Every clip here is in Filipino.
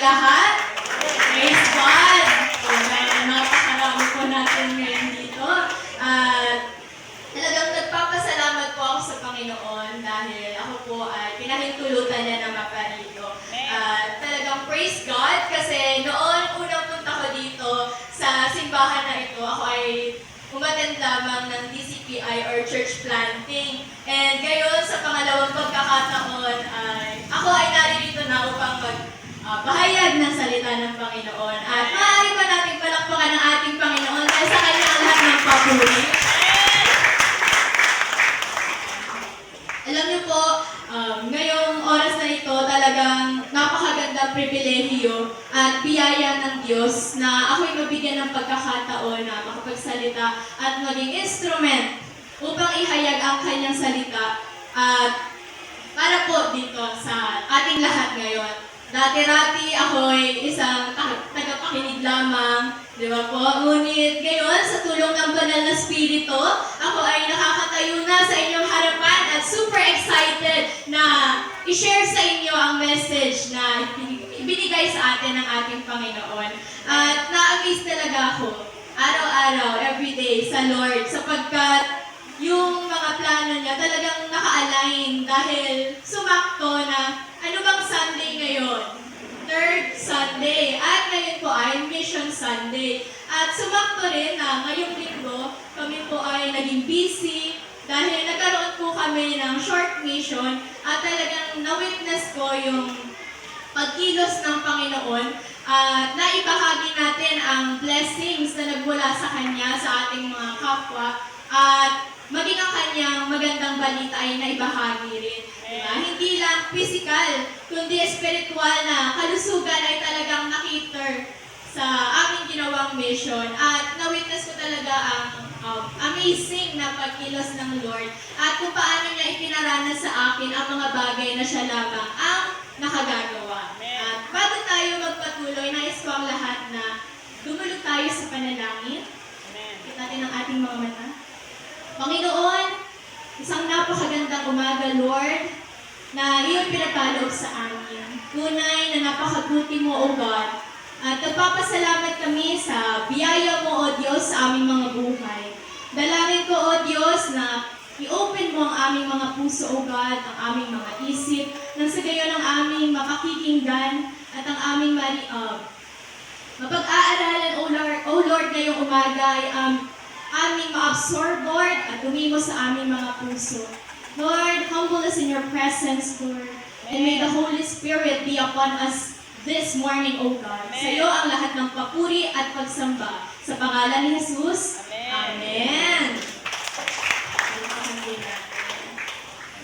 lahat? Praise God! Dahil napakarami po natin ngayon dito. At talagang nagpapasalamat po ako sa Panginoon dahil ako po ay pinahintulutan niya na maparito. At talagang praise God kasi noon unang punta ko dito sa simbahan na ito, ako ay umattend lamang ng DCPI or church planting. And ngayon sa pangalawang pagkakataon ay ako ay naririto na upang bahayag ng salita ng Panginoon. At maaari ba natin palakpakan ng ating Panginoon dahil sa kanya ang lahat ng papuri. Alam niyo po, ngayong oras na ito talagang napakagandang pribilehiyo at biyaya ng Diyos na ako'y mabigyan ng pagkakataon na makapagsalita at maging instrument upang ihayag ang kanyang salita at para po dito sa ating lahat ngayon. Dati-rati ako'y isang tagapakinig lamang, di ba po? Ngunit ngayon, sa tulong ng Banal na Espiritu, ako ay nakakatayo na sa inyong harapan at super excited na i-share sa inyo ang message na ibinigay sa atin ng ating Panginoon. At na-amaze talaga ako, araw-araw, everyday, sa Lord, sapagkat yung mga plano niya talagang naka-align dahil sumakto na ano bang Sunday ngayon? Third Sunday. At ngayon po ay Mission Sunday. At sumakto rin na ngayong linggo, kami po ay naging busy dahil nagkaroon po kami ng short mission at talagang na-witness ko yung pagkilos ng Panginoon at naibahagi natin ang blessings na nagmula sa Kanya sa ating mga kapwa at maging ang kanyang magandang balita ay naibahagi rin. Diba? Hindi lang physical, kundi spiritual na kalusugan ay talagang nakiter sa aming ginawang mission. At na-witness ko talaga ang amazing na pagkilos ng Lord at kung paano niya ipinaranas sa akin ang mga bagay na siya lamang ang nakagagawa. At bago tayo magpatuloy, nais ko ang lahat na dumulog tayo sa panalangin. Kita natin ang ating mga mata. Panginoon, isang napakagandang umaga, Lord, na iyong pinagkaloob sa amin. Tunay na napakabuti mo, O God. At nagpapasalamat kami sa biyaya mo, O Diyos, sa aming mga buhay. Dalangin ko, O Diyos, na i-open mo ang aming mga puso, O God, ang aming mga isip, nang sa gayon ang aming mapakikinggan at ang aming mapag-aaralan, O Lord, ngayong umaga ay aming ma-absorb, Lord, at tumimo sa aming mga puso. Lord, humble us in your presence, Lord. And may the Holy Spirit be upon us this morning, O God. Sa iyo ang lahat ng papuri at pagsamba. Sa pangalan ni Jesus, Amen.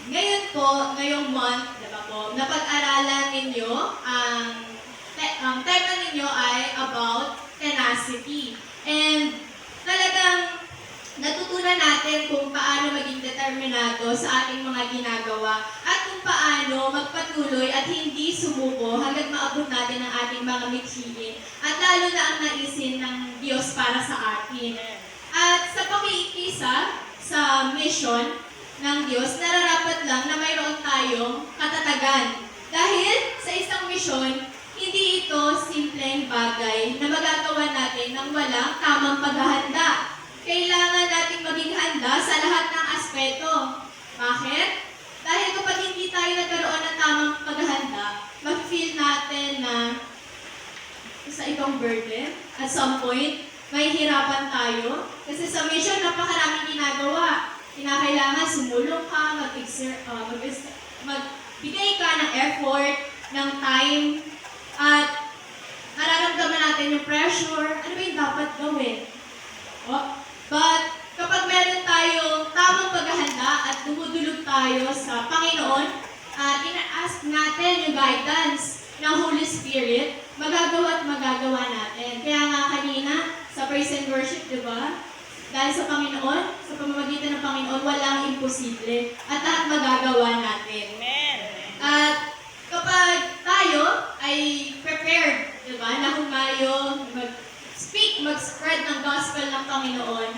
Ngayon po, ngayong month, diba po, napag-aralan ninyo, ang tema ninyo ay about tenacity. And talagang natutunan natin kung paano maging determinado sa ating mga ginagawa at kung paano magpatuloy at hindi sumuko hanggang maabot natin ang ating mga mithiin at lalo na ang naisin ng Diyos para sa atin. At sa pakiikisa sa mission ng Diyos, nararapat lang na mayroon tayong katatagan. Dahil sa isang mission, hindi ito simpleng bagay na magagawa natin nang walang tamang paghahanda. Kailangan nating maging handa sa lahat ng aspeto. Bakit? Dahil kapag hindi tayo nagkaroon ng tamang paghahanda, mag-feel natin na sa itong burden. At some point, may hirapan tayo. Kasi sa mission, napakaraming ginagawa. Kinakailangan sumulong ka, magbigay ka ng effort, ng time, at nararamdaman natin yung pressure. Ano ba yung dapat gawin? But kapag meron tayong tamang paghahanda at dumudulog tayo sa Panginoon at ina-ask natin yung guidance ng Holy Spirit, magagawa at magagawa natin. Kaya nga kanina sa praise and worship, di ba? Dahil sa Panginoon, sa pamamagitan ng Panginoon, walang imposible at lahat magagawa natin. Amen. At kapag tayo ay prepared, di ba, na humayo, mag-spread ng gospel ng Panginoon,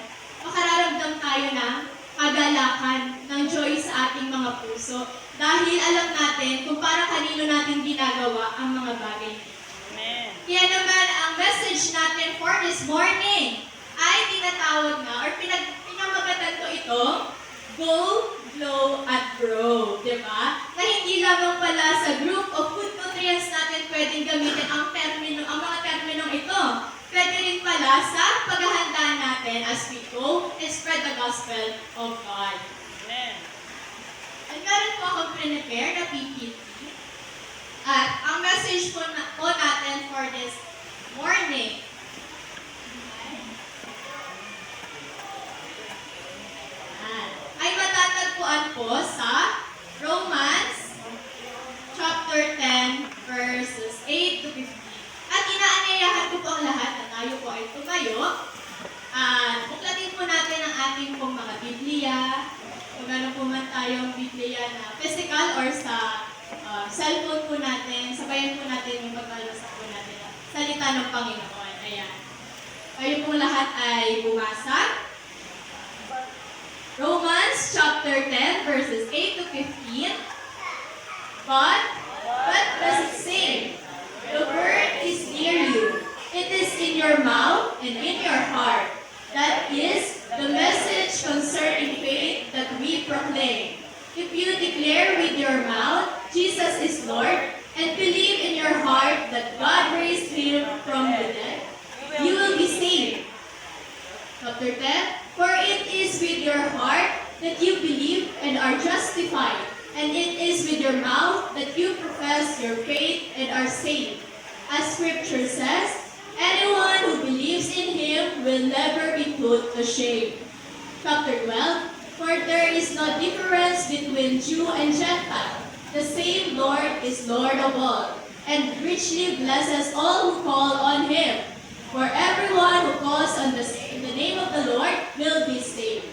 makararamdam tayo ng kagalakan, ng joy sa ating mga puso. Dahil alam natin kung para kanino natin ginagawa ang mga bagay. Kaya naman, ang message natin for this morning ay tinatawag na, or pinamagatan ko ito, Go, Glow, at Grow. Diba? Na hindi lamang pala sa group of food nutrients natin pwedeng gamitin ang mga terminong ito. Pwede rin pala sa paghahanda natin as we go and spread the gospel of God. Amen. And meron po akong prepare na PPT. At ang message po natin for this morning ay matatagpuan po sa Romans chapter 10 verses 8 to 15. At inaanyayahan ko po ang lahat na tayo po ay tumayo. At buklatin po natin ang ating pong mga Biblia. Kung meron po man tayong Biblia na physical or sa cellphone po natin, sabayan po natin yung pagbabasa po natin ang salita ng Panginoon. Ayan. Kayo pong lahat ay bumasa. Romans chapter 10 verses 8 to 15. But what does it say? The word is near you. It is in your mouth and in your heart. That is the message concerning faith that we proclaim. If you declare with your mouth, Jesus is Lord, and believe in your heart that God raised him from the dead, you will be saved. Chapter 10, for it is with your heart that you believe and are justified, and it is with your mouth that you profess your faith and are saved. As Scripture says, anyone who believes in him will never be put to shame. Chapter 12, for there is no difference between Jew and Gentile. The same Lord is Lord of all, and richly blesses all who call on him. For everyone who calls on the name of the Lord will be saved.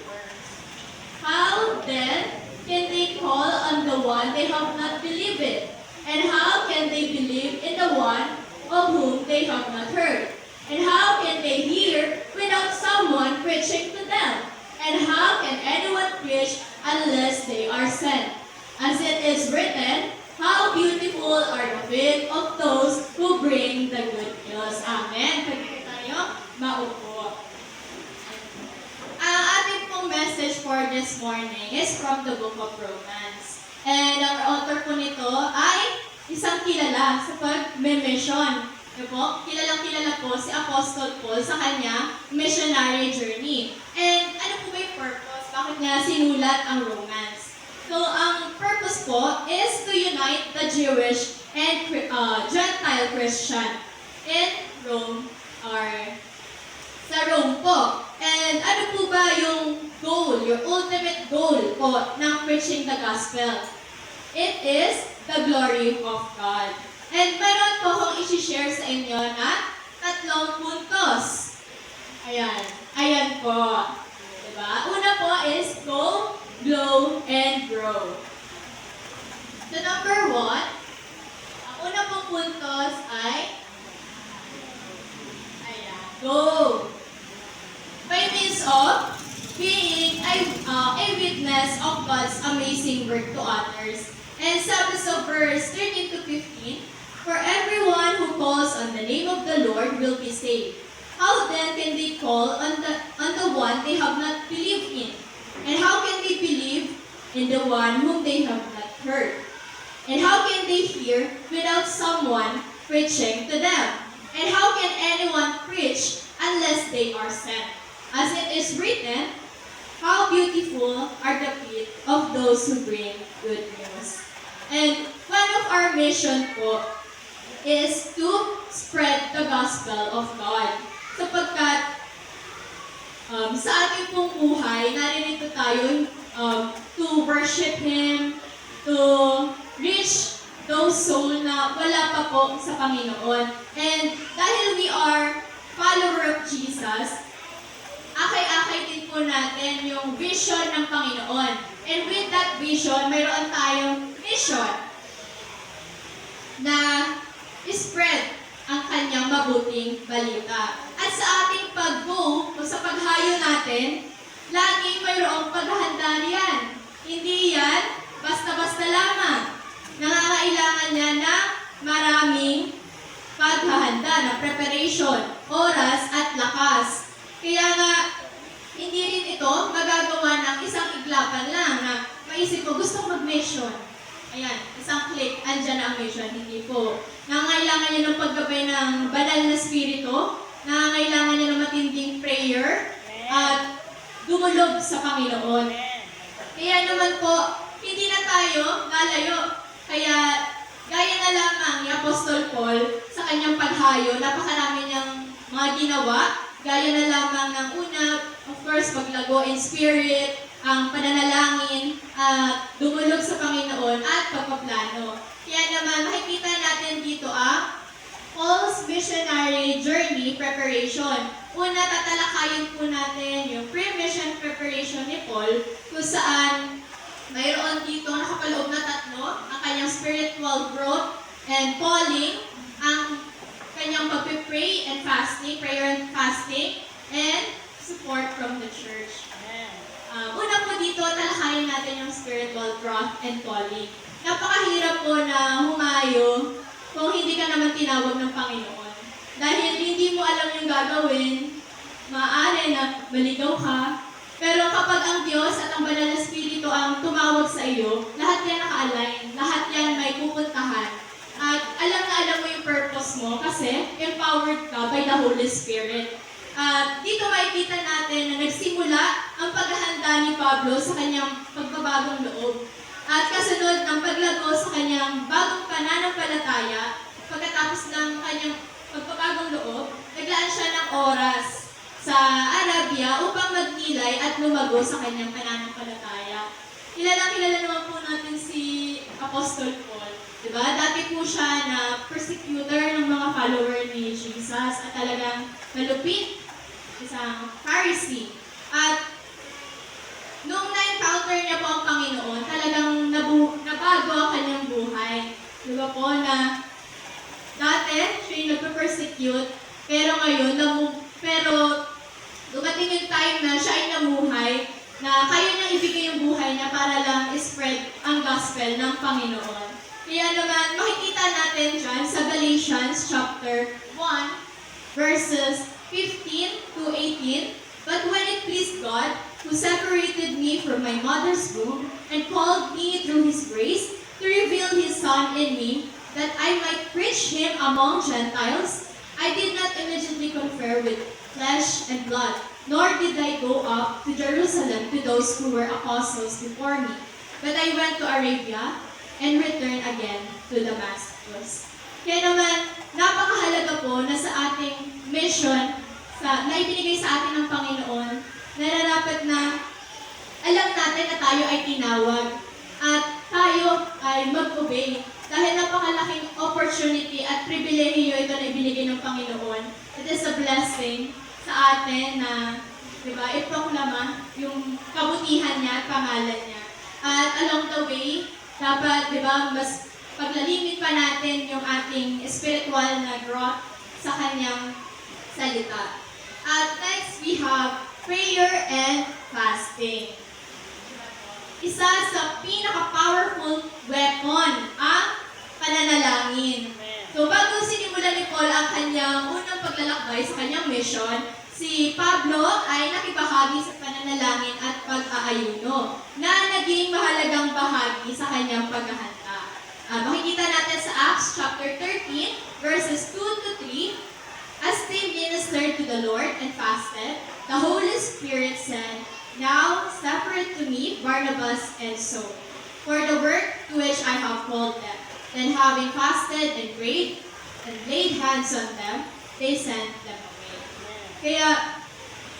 How then can they call on the one they have not believed in? And how can they believe in the one of whom they have not heard? And how can they hear without someone preaching to them? And how can anyone preach unless they are sent? As it is written, how beautiful are the feet of those who bring the good news. Amen. Pagkita tayo, maupo. Ang ating pong message for this morning is from the book of Romans. And ang author po nito ay isang kilala sa pag-mission. Kilalang-kilala po si Apostle Paul sa kanyang missionary journey. And ano po ba yung purpose? Bakit niya sinulat ang Romans? So, ang purpose po is to unite the Jewish and Gentile Christian in Rome or sa Rome po. And ano po ba yung goal, yung ultimate goal po ng preaching the gospel? It is the glory of God. And meron po akong isi-share sa inyo na 3 puntos. Ayan. Ayan po. Diba? Una po is go, glow, and grow. The number 1, ang una pong puntos ay ayan, go. By means of being a witness of God's amazing work to others. And sabi sa verse 13 to 15, for everyone who calls on the name of the Lord will be saved. How then can they call on the one they have not believed in? And how can they believe in the one whom they have not heard? And how can they hear without someone preaching to them? And how can anyone preach unless they are sent? As it is written, how beautiful are the feet of those who bring good news. And one of our mission po is to spread the gospel of God. Sapagkat sa ating pong buhay, naririto tayo to worship Him, to reach those souls na wala pa po sa Panginoon. And dahil we are follower of Jesus, akay-akay din po natin yung vision ng Panginoon. And with that vision, mayroon tayong mission na spread ang kanyang mabuting balita. At sa ating pag-go o sa paghayo natin, laging mayroong paghahanda riyan. Hindi yan basta-basta lamang. Nangangailangan niya ng maraming paghahanda, ng maisip mo, gusto ko mag-mission. Ayan, isang click, andyan na ang mission. Hindi po. Nangangailangan niya ng paggabay ng banal na spirito, nangangailangan niya ng matinding prayer, at dumulog sa Panginoon. Kaya naman po, hindi na tayo lalayo. Kaya, gaya na lamang ni Apostol Paul sa kanyang paghayo, napakarami niyang mga ginawa. Gaya na lamang ng una, of course, paglago in spirit, ang pananalangin, at dumulog sa Panginoon, at pagpaplano. Kaya naman, makikita natin dito Paul's missionary journey preparation. Una, tatalakayin po natin yung pre-mission preparation ni Paul, kung saan mayroon dito nakapaloob na tatlo, ang kanyang spiritual growth and calling, ang kanyang pag-pray and fasting, prayer and fasting, and support from the church. Una po dito, talakayin natin yung spiritual growth and calling. Napakahirap po na humayo kung hindi ka naman tinawag ng Panginoon. Dahil hindi mo alam yung gagawin, maaari na maligaw ka, pero kapag ang Diyos at ang Banal na Espiritu ang tumawag sa iyo, lahat yan naka-align, lahat yan may pupuntahan. At alam na alam mo yung purpose mo kasi empowered ka by the Holy Spirit. At dito makikita natin na nagsimula ang paghahanda ni Pablo sa kanyang pagbabagong loob. At kasunod ng paglago sa kanyang bagong pananampalataya, pagkatapos ng kanyang pagbabagong loob, naglaan siya ng oras sa Arabia upang magnilay at lumago sa kanyang pananampalataya. Kilala naman po natin si Apostol Paul. Diba? Dati po siya na persecutor ng mga follower ni Jesus at talagang malupit, isang Pharisee. At nung na-encounter niya po ang Panginoon, talagang nabago ang kanyang buhay. Diba po na dati siya yung nagpe-persecute, pero ngayon, dumating yung time na siya ay namuhay, na kaya niyang ibigay yung buhay niya para lang spread ang gospel ng Panginoon. Kaya naman, makikita natin dyan sa Galatians chapter 1, verses 15 to 18, "But when it pleased God, who separated me from my mother's womb, and called me through His grace, to reveal His Son in me, that I might preach Him among Gentiles, I did not immediately confer with flesh and blood, nor did I go up to Jerusalem to those who were apostles before me. But I went to Arabia, and returned again to Damascus." Kaya naman, napakahalaga po na sa ating mission, na ibinigay sa atin ng Panginoon, nararapat na alam natin na tayo ay tinawag at tayo ay mag-obey. Dahil napakalaking opportunity at pribilehiyo ito na ibinigay ng Panginoon. It is a blessing sa atin na, diba, iproklama yung kabutihan niya at pangalan niya. At along the way, dapat, diba, mas paglalimit pa natin yung ating spiritual na growth sa kanyang salita. At next, we have prayer and fasting. Isa sa pinaka-powerful weapon ang pananalangin. So, bago sinimulan ni Paul ang kanyang unang paglalakbay sa kanyang mission, si Pablo ay nakibahagi sa pananalangin at pag-aayuno na naging mahalagang bahagi sa kanyang paghahanda. Makikita natin sa Acts chapter 13, verses 2 to 3, "As they ministered to the Lord and fasted, the Holy Spirit said, 'Now separate to me Barnabas and Saul, for the work to which I have called them.' Then having fasted and prayed and laid hands on them, they sent them away." Kaya,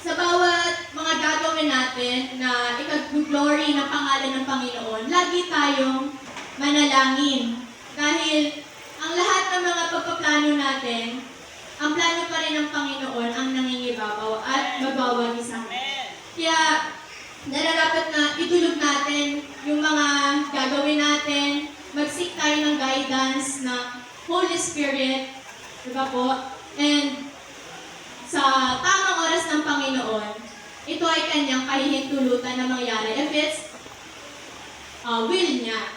sa bawat mga gagawin natin na ikag-glory ng pangalan ng Panginoon, lagi tayong manalangin. Dahil ang lahat ng mga pagpaplano natin, ang plano pa rin ng Panginoon ang nangingibabaw at magbawagi sa atin. Kaya, nararapat na itulog natin yung mga gagawin natin, mag-seek tayo ng guidance ng Holy Spirit, diba po? And sa tamang oras ng Panginoon, ito ay kanyang kahihintulutan na mangyari if it's will niya.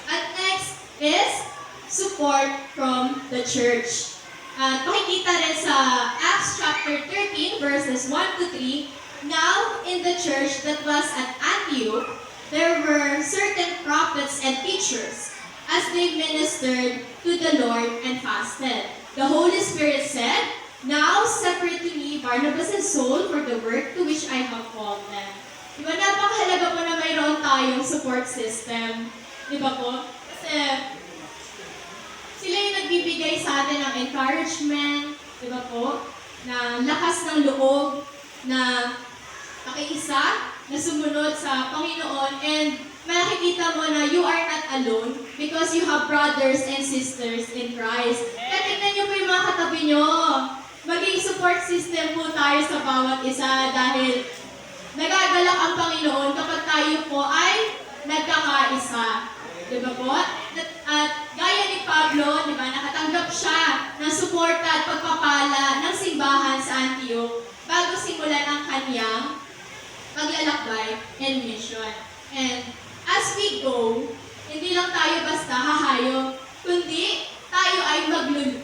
At next is support from the church. At makikita rin sa Acts chapter 13 verses 1 to 3, "Now in the church that was at Antioch, there were certain prophets and teachers as they ministered to the Lord and fasted. The Holy Spirit said, "Now separate to me Barnabas and Saul for the work to which I have called them." Diba, napakahalaga po na mayroon tayong support system. Diba po? Kasi sila yung nagbibigay sa atin ng encouragement, diba po? Na lakas ng loob, na pakiisa, na sumunod sa Panginoon, and makikita mo na you are not alone because you have brothers and sisters in Christ. Kaya tingnan niyo po yung mga katabi niyo. Maging support system po tayo sa bawat isa dahil nagagalak ang Panginoon kapag tayo po ay nagkakaisa. Diba po? At gaya ni Pablo, diba, nakatanggap siya ng suporta at pagpapala ng simbahan sa Antioch bago simulan ang kanyang paglalakbay and mission. And as we go, hindi lang tayo basta hahayo, kundi tayo ay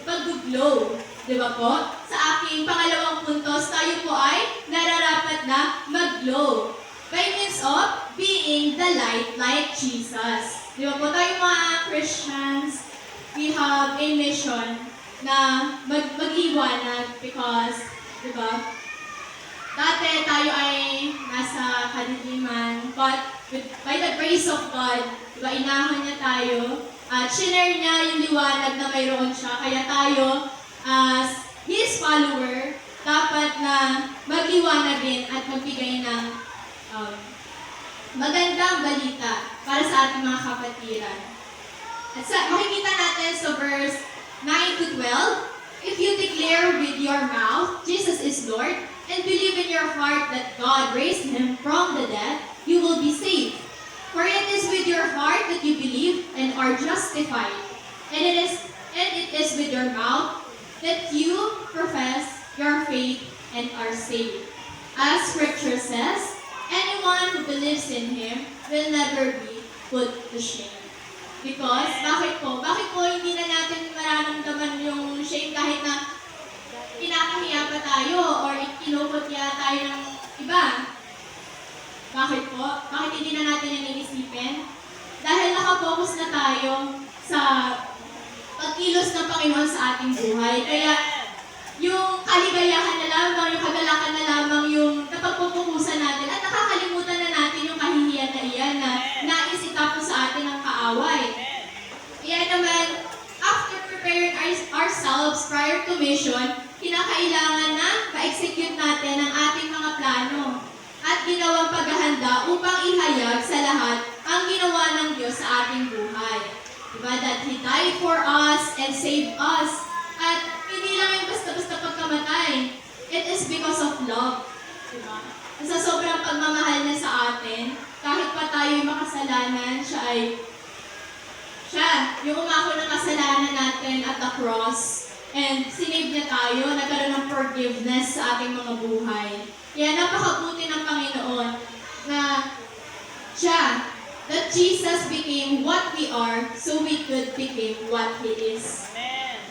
mag-glow. Diba po? Sa aking pangalawang puntos, tayo po ay nararapat na mag-glow. By means of being the light like Jesus. Di ba po tayo mga Christians, we have a mission na mag-iwanag because, di ba, dati tayo ay nasa kadiliman, but by the grace of God, di ba, inahon niya tayo, at shinare niya yung liwanag na mayroon siya, kaya tayo, as His follower, dapat na mag-iwanag din at magbigay ng magandang balita para sa ating mga kapatiran. At makikita natin sa verse 9 to 12, "If you declare with your mouth, Jesus is Lord, and believe in your heart that God raised Him from the dead, you will be saved. For it is with your heart that you believe and are justified, and it is with your mouth that you profess your faith and are saved. As Scripture says, anyone who believes in Him will never be put to shame." Because, bakit po hindi na natin mararamdaman yung shame kahit na pinakahiya pa tayo or kinukutya tayo ng iba? Bakit po? Bakit hindi na natin yan iisipin? Dahil nakapokus na tayo sa pagkilos ng Panginoon sa ating buhay. Kaya, yung kaligayahan na lamang, yung kagalakan na lamang yung napagpupukusan natin at nakakalimutan na natin yung kahihiyan na iyan na nais itapos sa atin ng kaaway. Kaya naman, after preparing ourselves prior to mission, kinakailangan na ma-execute natin ang ating mga plano at ginawang paghahanda upang ihayag sa lahat ang ginawa ng Diyos sa ating buhay. Diba? That He died for us and saved us. At hindi lang yung basta-basta pagkamatay. It is because of love. Diba? Sa sobrang pagmamahal niya sa atin, kahit pa tayo'y makasalanan, siya, yung umako ng kasalanan natin at the cross, and sinave niya tayo, nagkaroon ng forgiveness sa ating mga buhay. Kaya napakabuti ng Panginoon na siya, that Jesus became what we are so we could become what He is.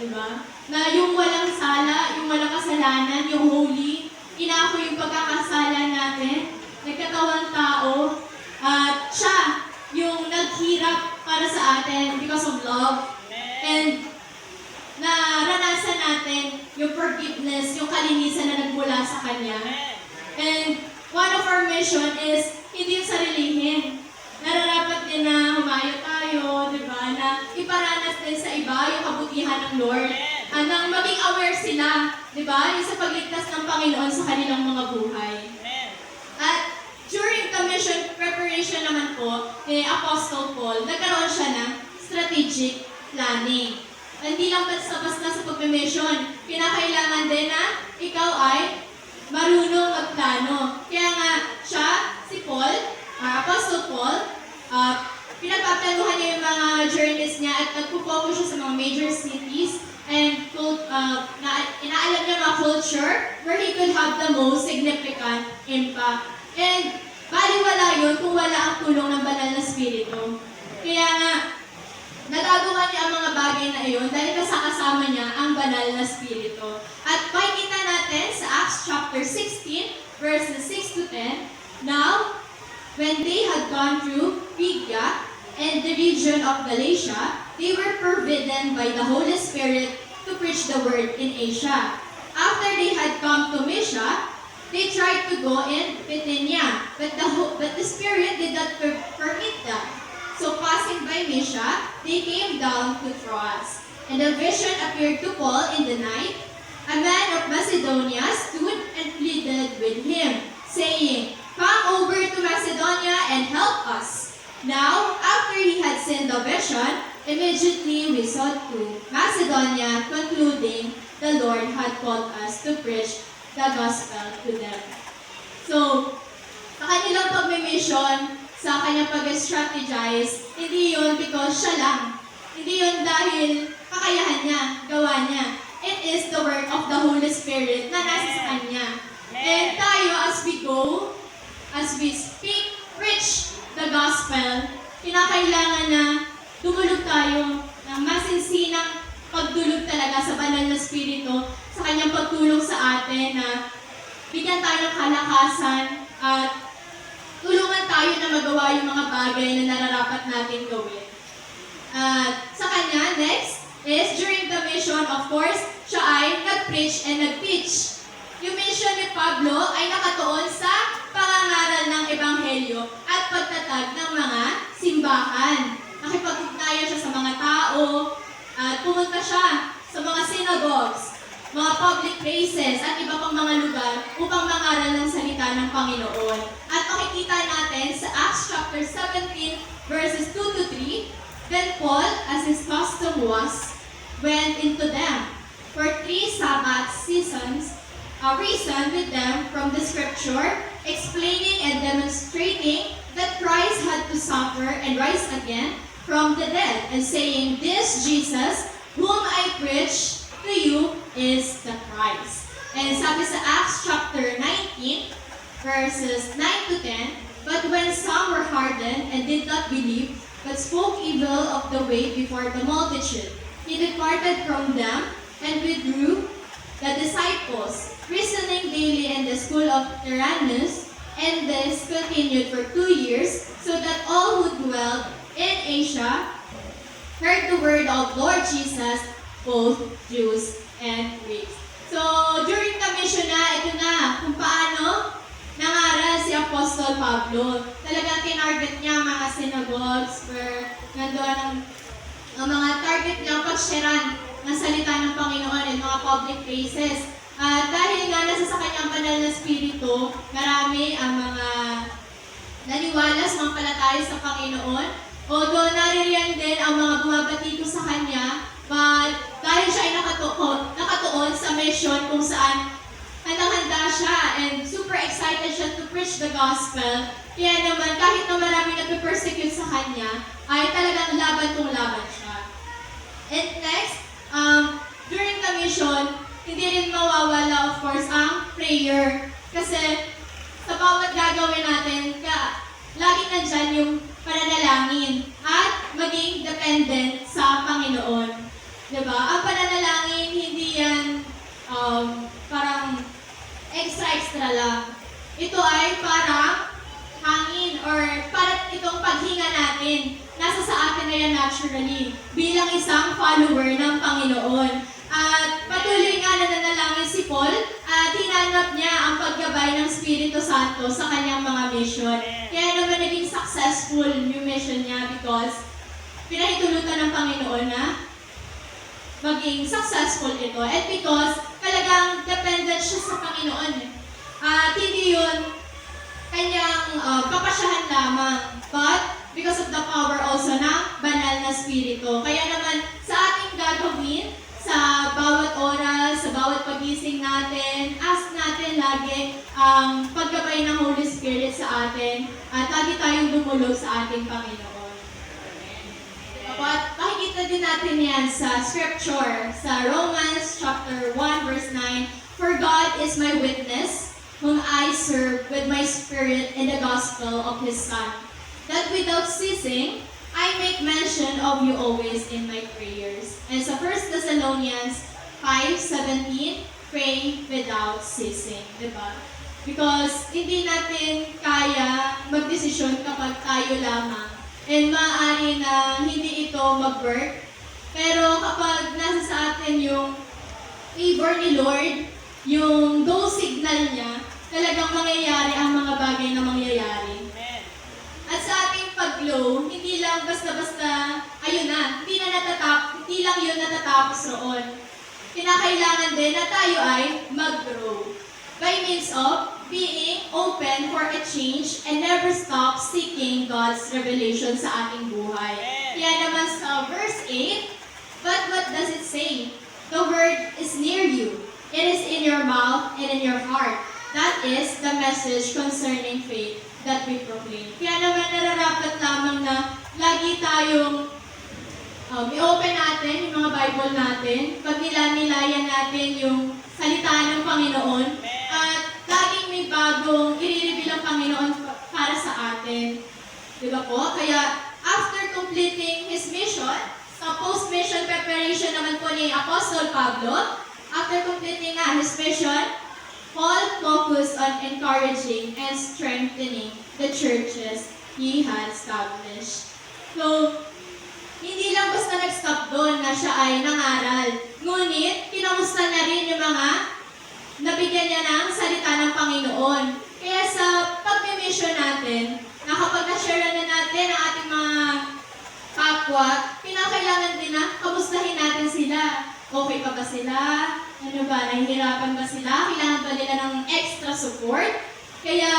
Diba? Na yung walang sala, yung walang kasalanan, yung holy, inako yung pagkakasala natin, nagkatawang tao, at siya yung naghirap para sa atin because of love. And naranasan natin yung forgiveness, yung kalinisan na nagmula sa Kanya. And one of our mission is hindi yung sarilihin. Nararapat din na humayo tayo, di ba? Na iparanas din sa iba yung kabutihan ng Lord. Nang maging aware sila, di ba? Yung sa pagligtas ng Panginoon sa kanilang mga buhay. At during the mission preparation naman po ni Apostle Paul, nagkaroon siya ng strategic planning. Hindi lang basta-basta sa pag-mission. Kinakailangan din na ikaw ay marunong magplano. Kaya nga siya, si Paul, Apostle Paul, pinagpaplanuhan niya yung mga journeys niya at nagpo-focus siya sa mga major cities and inaalam niya mga culture where he could have the most significant impact. And baliwala yun kung wala ang tulong ng banal na spirito. Kaya nga, nagagawa niya ang mga bagay na iyon dahil kasama niya ang banal na spirito. At makikita natin sa Acts chapter 16, verses 6 to 10, "Now, when they had gone through and the region of Galatia, they were forbidden by the Holy Spirit to preach the word in Asia. After they had come to Mysia, they tried to go in Bithynia, but the Spirit did not permit them. So passing by Mysia, they came down to Troas. And a vision appeared to Paul in the night. A man of Macedonia stood and pleaded with him, saying, "Come over to Macedonia and help us." Now, after he had seen the vision, immediately we sought to Macedonia, concluding the Lord had called us to preach the gospel to them. So, sa kanilang pag-mission, sa kanyang pag-strategize, hindi yun because siya lang. Hindi yun dahil kakayahan niya, gawa niya. It is the work of the Holy Spirit na nasa sa kanya. And tayo, as we go, as we speak, preach the gospel, kinakailangan na dumulog tayo ng masinsinang pagdulog talaga sa banal na Espiritu, sa kanyang pagtulong sa atin na bigyan tayo ng kalakasan at tulungan tayo na magawa yung mga bagay na nararapat natin gawin. At sa kanya, next, is during the mission, of course, siya ay nag-preach and nag-teach. Yung mission ni Pablo ay nakatuon sa pangangaral ng Ebanghelyo at pagtatag ng mga simbahan. Nakipag-ugnayan siya sa mga tao at pumunta siya sa mga synagogues, mga public places at iba pang mga lugar upang mangaral ng salita ng Panginoon. At makikita natin sa Acts chapter 17 verses 2 to 3, "Then Paul, as his custom was, went into them for 3 Sabbath seasons, reasoned with them from the scripture, explaining and demonstrating that Christ had to suffer and rise again from the dead, and saying, 'This Jesus, whom I preach to you, is the Christ.'" And sabi sa Acts chapter 19, verses 9 to 10, "But when some were hardened and did not believe, but spoke evil of the way before the multitude, he departed from them and withdrew the disciples, reasoning daily in the school of Tyrannus, and this continued for 2 years, so that all who dwelled in Asia heard the word of Lord Jesus, both Jews and Greeks." So, during the mission na, ito na, kung paano nangaral si Apostol Pablo. Talagang tinarget niya ang mga synagogues where nandoon ang mga target niya pagsharean ng salita ng Panginoon at mga public places. At dahil nga nasa sa kanyang banal na Espiritu, marami ang mga naniwala sa mga palataya sa Panginoon. Although naririyan din ang mga bumabatiko sa kanya, but dahil siya ay nakatuon sa mission kung saan handang-handa siya and super excited siya to preach the gospel. Kaya naman, kahit na maraming nagpe-persecute sa kanya, ay talagang laban kung laban siya. And next, during the mission, hindi rin mawawala, of course, ang prayer. Kasi sa bawat gagawin natin, lagi nandyan yung pananalangin at maging dependent sa Panginoon. Diba? Ang pananalangin, hindi yan parang extra lang. Ito ay parang hangin or parang itong paghinga natin. Nasa sa atin na yan naturally bilang isang follower ng Panginoon. At patuloy nga na nanalangin si Paul at hinanap niya ang paggabay ng Espiritu Santo sa kanyang mga mission. Kaya naman naging successful yung mission niya because pinahintulutan ng Panginoon na maging successful ito. And because talagang dependent siya sa Panginoon. At hindi yun kanyang papasyahan lamang. But because of the power also ng banal na Espiritu. Kaya naman sa ating gagawin, sa bawat oras, sa bawat pagising natin, ask natin lagi ang paggabay ng Holy Spirit sa atin at lagi tayong dumulog sa ating Panginoon. At makikita din natin yan sa scripture, sa Romans chapter 1 verse 9, "For God is my witness, whom I serve with my spirit in the gospel of His Son, that without ceasing, I make mention of you always in my prayers." And sa 1 Thessalonians 5:17, "Pray without ceasing." Diba? Because hindi natin kaya magdesisyon kapag tayo lamang And maaari na hindi ito mag-work. Pero kapag nasa sa atin yung favor ni Lord, yung go signal niya, talagang mangyayari ang mga bagay na mangyayari. At sa ating pag-glow, hindi lang basta-basta, ayun na, hindi lang yun natatapos roon. Kinakailangan din na tayo ay mag-grow by means of being open for a change and never stop seeking God's revelation sa ating buhay. Kaya naman sa verse 8, but what does it say? The word is near you. It is in your mouth and in your heart. That is the message concerning faith that we proclaim. Kaya naman nararapat lamang na lagi tayong i-open natin yung mga Bible natin, pag nilayan natin yung salita ng Panginoon, at laging may bagong i-reveal ang Panginoon para sa atin. Di ba po? Kaya after completing His mission, sa post-mission preparation naman po ni Apostle Pablo, after completing his mission, Paul focused on encouraging and strengthening the churches he had established. So, hindi lang basta nag-stop doon na siya ay nangaral. Ngunit, kinamusta na rin yung mga nabigyan niya ng salita ng Panginoon. Kaya sa pag-mission natin, na kapag na-share na natin ang ating mga kapwa, kinakailangan din na kamustahin natin sila. Okay pa ba sila? Ano ba? Nahihirapan ba sila? Kailangan ba nila ng extra support? Kaya,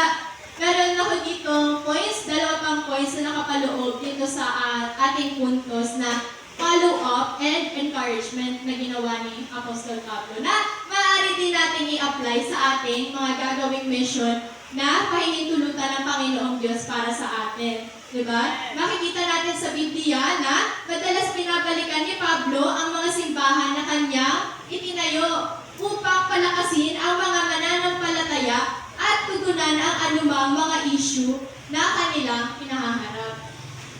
meron ako dito points, 2 points na nakapaloob dito sa ating puntos na follow-up and encouragement na ginawa ni Apostle Pablo na maaari din natin i-apply sa ating mga gagawing mission na pahihintulutan ng Panginoong Diyos para sa atin. Diba? Makikita natin sa Biblia na madalas pinabalikan ni Pablo ang mga simbahan na kanyang itinayo upang palakasin ang mga mananampalataya at tugunan ang anumang mga issue na kanilang kinahaharap.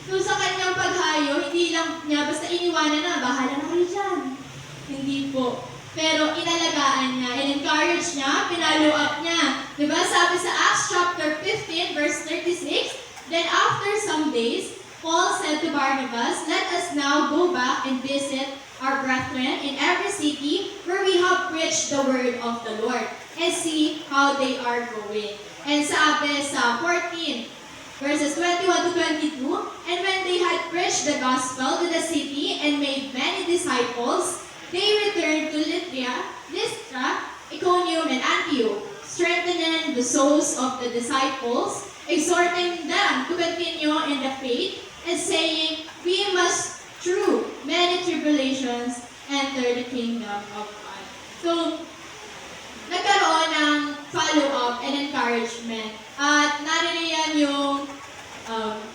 So sa kanyang paghayo, hindi lang niya basta iniwanan na, bahala na kayo dyan. Hindi po. Pero inalagaan niya, in-encourage niya, pinalo up niya. Diba? Sabi sa Acts chapter 15, verse 36, then after some days, Paul said to Barnabas, let us now go back and visit our brethren in every city where we have preached the word of the Lord and see how they are going. And sabi sa 14, verses 21 to 22, and when they had preached the gospel to the city and made many disciples, they returned to Lystra, Iconium, and Antioch, strengthening the souls of the disciples, exhorting them to continue in the faith, and saying, we must, through many tribulations, enter the kingdom of God. So, nagkaroon ng follow-up and encouragement. At naririyan yung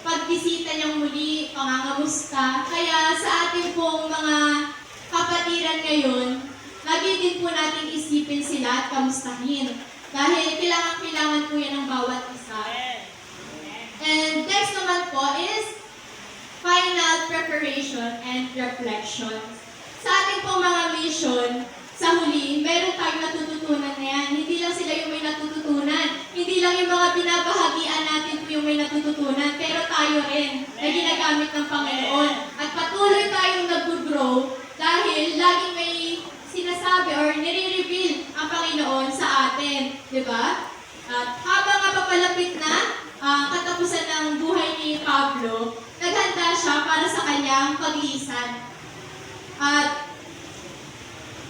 pagbisita niyang muli, pangangamusta. Kaya sa ating pong mga kapatiran ngayon, lagi din po natin isipin sila at kamustahin. Dahil kailangan po yan ng bawat isa. And next naman po is final preparation and reflection. Sa ating pong mga mission, sa huli, meron tayong natututunan na yan. Hindi lang sila yung may natututunan. Hindi lang yung mga binabahagian natin po yung may natututunan. Pero tayo rin na ginagamit ng Panginoon. At patuloy tayong nag-grow dahil laging may sinasabi or nire-reveal ang Panginoon sa atin. Diba? At habang papalapit na katapusan ng buhay ni Pablo, naghanda siya para sa kanyang paglisan. At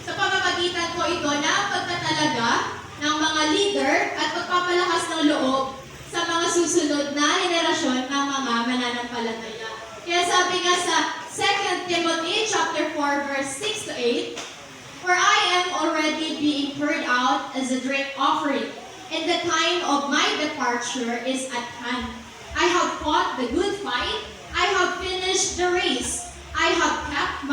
sa pamamagitan po ito na pagtatalaga ng mga leader at pagpapalakas ng loob sa mga susunod na henerasyon ng mga mananampalataya. Kaya sabi nga sa 2 Timothy chapter 4 verse 6 to 8, for I am already being poured out as a drink offering, and the time of my departure is at hand. I have fought the good fight, I have finished the race, I have kept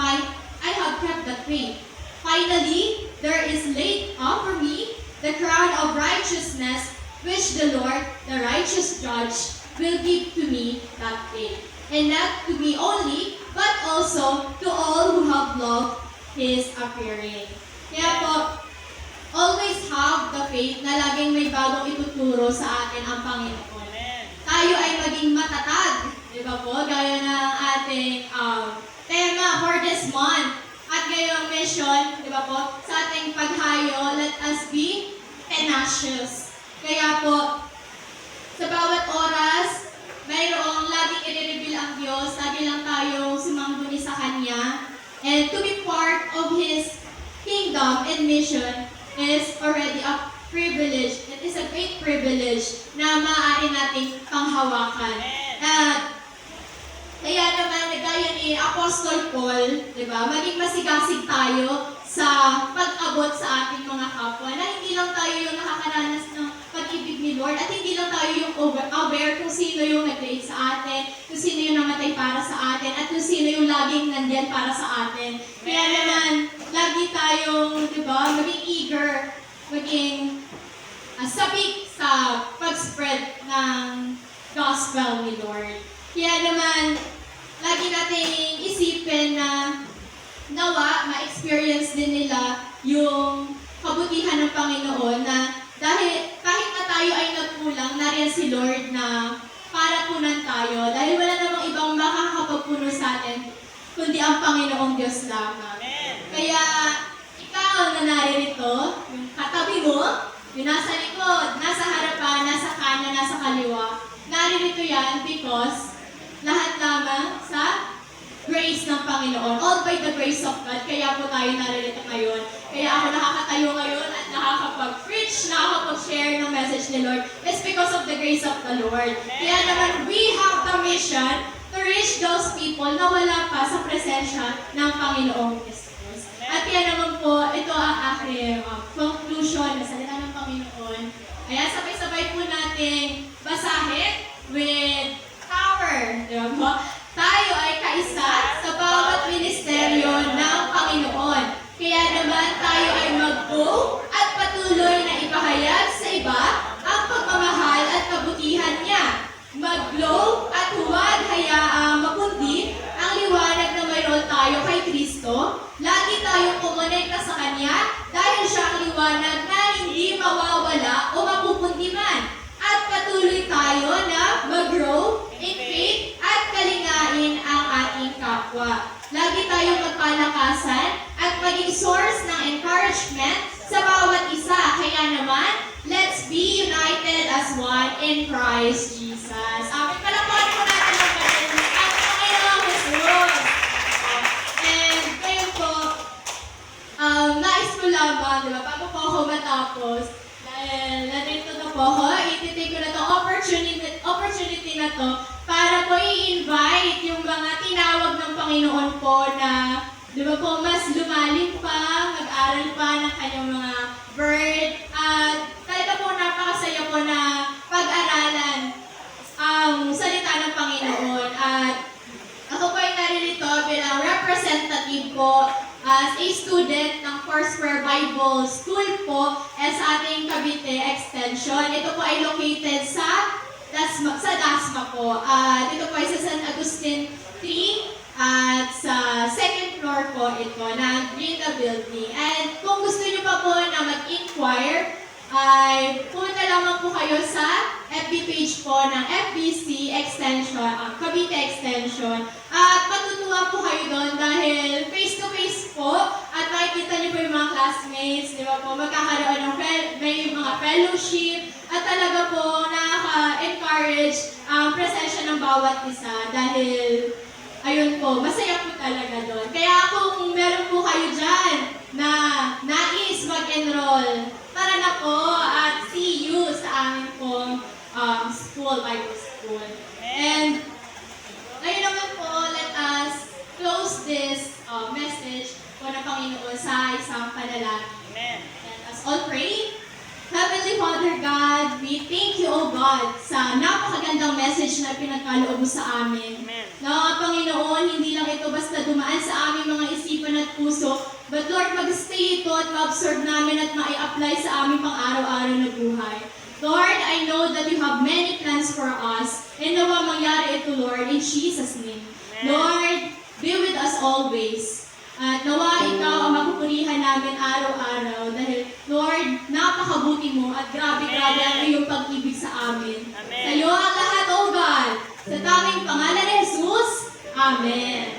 the faith. Finally, there is laid up for me the crown of righteousness, which the Lord, the righteous judge, will give to me that day. And not to me only, but also to all who have loved His appearing. Kaya po, always have the faith na laging may bagong ituturo sa atin ang Panginoon. Tayo ay maging matatag, di ba ba po? Gaya ng ating tema for this month. At gayong mission, di ba po, sa ating paghayo, let us be tenacious. Kaya po, sa bawat oras, mayroong laging i-reveal ang Diyos, lagi lang tayong sumangguni sa Kanya. And to be part of His kingdom and mission is already a privilege. It is a great privilege na maaari nating panghawakan. At kaya naman, gaya ni Apostol Paul, di ba, maging masigasig tayo sa pag-abot sa ating mga kapwa, na hindi lang tayo yung nakakaranas ng pag-ibig ni Lord, at hindi lang tayo yung aware kung sino yung nag-create sa atin, kung sino yung namatay para sa atin, at kung sino yung laging nandyan para sa atin. Kaya naman, lagi tayong, di ba, maging eager, maging sabik sa pag-spread ng gospel ni Lord. Kaya naman, lagi nating isipin na nawa, ma-experience din nila yung kabutihan ng Panginoon na dahil kahit na tayo ay nagkulang, nariyan si Lord na para punan tayo dahil wala namang ibang makakapagpuno sa atin kundi ang Panginoong Diyos lamang. Kaya ikaw na naririto, yung katabi mo, yung nasa likod, nasa harapan, nasa kanan, nasa kaliwa, naririto yan because lahat lamang sa grace ng Panginoon. All by the grace of God. Kaya po tayo naririto ngayon. Kaya ako nakakatayo ngayon at nakakapag-preach, nakakapag-share ng message ni Lord. It's because of the grace of the Lord. Kaya naman, we have the mission to reach those people na wala pa sa presensya ng Panginoong Jesus. At kaya naman po, ito ang aking conclusion na salita ng Panginoon. Kaya sabay-sabay po nating basahin with power. Diba po? Tayo ay kaisa sa bawat ministeryo ng Panginoon. Kaya naman tayo ay mag-go at patuloy na ipahayag sa iba ang pagmamahal at kabutihan niya. Mag-glow at huwag hayaang mapundi ang liwanag na mayroon tayo kay Kristo. Lagi tayong kumonekta sa Kanya dahil siya ang liwanag na hindi mawawala o mapupundi man. At patuloy tayo na mag-grow in faith at kalingain ang ating kapwa. Lagi tayong magpalakasan at maging source ng encouragement sa bawat isa. Kaya naman, let's be united as one in Christ Jesus. Amin, palakpakan po natin ang Panginoon at Panginoong Jesus. And ngayon po, nais ko lamang, di ba, bago po ako matapos, dahil nandito na po ako, ititake ko na itong opportunity na to para po i-invite yung mga tinawag ng Panginoon po na, di ba po, mas lumalim pa, mag-aral pa ng kanyang mga word. At talaga po napakasaya po na pag-aralan ang salita ng Panginoon. At ako po ay naririto bilang representative po as a student ng Foursquare Bible School po sa ating Cavite Extension. Ito po ay located sa Dasma po. Dito po ay sa San Agustin 3 at sa second floor po ito na green na building. And kung gusto niyo pa po na mag-inquire, ay punta lamang po kayo sa FB page po ng FBC Extension, Cavite Extension. At matutuwa po kayo doon dahil face-to-face po at makikita niyo po yung mga classmates, di ba po, magkakaroon ng may mga fellowship at talaga po nakaka-encourage ang presensya ng bawat isa dahil ayun po, masaya po talaga doon. Kaya kung meron po kayo dyan na nais mag-enroll, tara na po at see you sa amin pong school, Bible School. And ngayon naman po, let us close this message po ng Panginoon sa isang panalangin. Let us all pray. Heavenly Father God, we thank you, O God, sa napakagandang message na pinagkaloob mo sa amin. Na Panginoon, hindi lang ito basta dumaan sa aming mga isipan at puso, but Lord, mag-stay ito at ma-absorb namin at ma-apply sa aming pang-araw-araw na buhay. Lord, I know that you have many plans for us, and nawa mangyari ito, Lord, in Jesus' name. Lord, be with us always. At nawa ikaw ang mapupurihan namin araw-araw dahil, Lord, napakabuti mo at grabe-grabe ang iyong pag-ibig sa amin. Sa iyo ang lahat, O God, sa tanging pangalan ni Jesus. Amen.